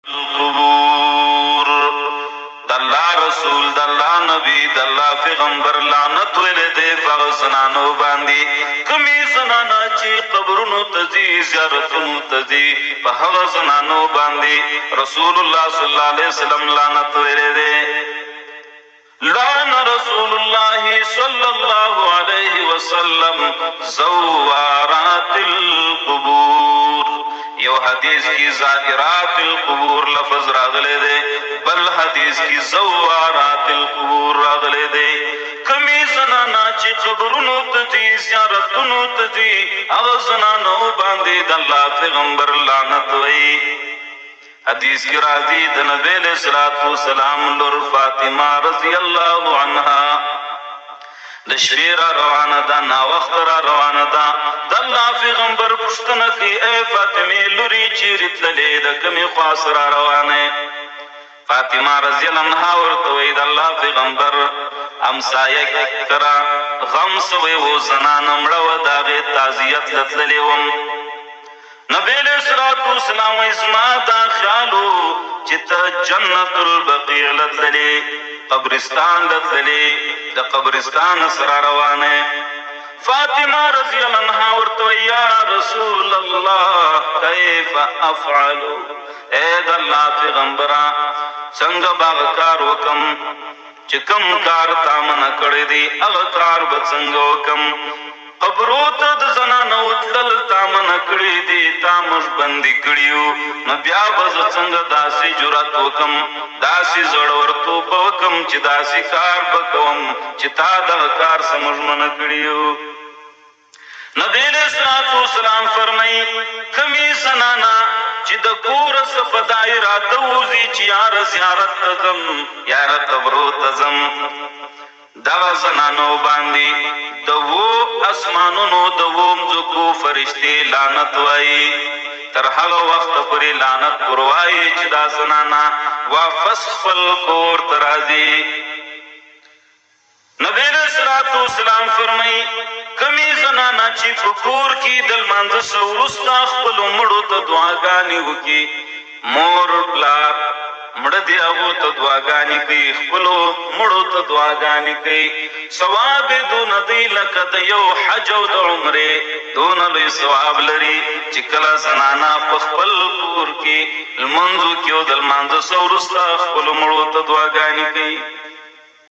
القبور دالله رسول دالله نبی دالله پیغمبر لعنت ویلې دې په زنانو باندې کمی زنانا چې قبرونو ته ځي زیارتونو ته ځي په هغه زنانو باندې رسول الله صلی الله علیه وسلم لعنت ویلې دې لعن رسول الله صلی الله علیه وسلم زوارات القبور یو حدیث کی زائرات القبور لفظ راغلے دے بل حدیث کی زوارات القبور راغلے دے کمی زنانا چی قبرونو تجی زیارتونو تجی اغا زنانو باندے داللہ پیغمبر لعنت وئی حدیث کی راضی دنبی علیہ السلام لور فاطمہ رضی اللہ عنہا دشویرا روانه دا نا وخت را روانه دا د الله پیغمبر پښتنه کی اے فاطمه لوري چیرې تللې د کمی خاص را روانه فاطمه رضی الله عنها ورته وی د الله پیغمبر امسایه کرا غم سوی و زنان مړه و داغه تعزیت لتللې وم نبی علیہ السلام ازما دا خیالو چې ته جنت البقیع لتللې قبرستان لتللې د قبرستان سره روانه فاطمه رضی الله عنها ورته یا رسول الله کیف افعل اے د الله پیغمبره څنګه باغ کار وکم چې کوم کار تا منع کړی دی هغه کار به څنګه وکم قبرو ته د زنانو تلل تا منع کړی دی تا موږ بندي کړیو نو بیا به زه څنګه داسې جرأت وکم داسې زړورتوب وکم چې داسې کار به کوم چې تا دغه کار څه موږ منع کړیو نبی علیہ السلام فرمایي کمی زنانا چې د کور څخه په دایره ته وځي چې یاره زیارت ته ځم یاره قبرو ته ځم دغه زنانو باندې د وو اسمانونو د وو مځکو فرشتې لعنت وایي تر هغه وخت پورې لعنت وروایي چې دا زنانا واپس خپل کور ته راځي نبی علیہ السلام فرمایي کمی زنانا چې په کور کې د لمانځه څخه وروسته خپلو مړو ته دعاګانې وکړي مور پلار مړه دی هغو ته دعاګانې کوي خپلو مړو ته دعاګانې کوي ثواب یې دونه دی لکه د یو حج او د عمرې دونه لوی ثواب لري چې کله زنانا په خپل کور کې لمانځو کې او د لمانځه څخه وروسته خپلو مړو ته دعاګانې کوي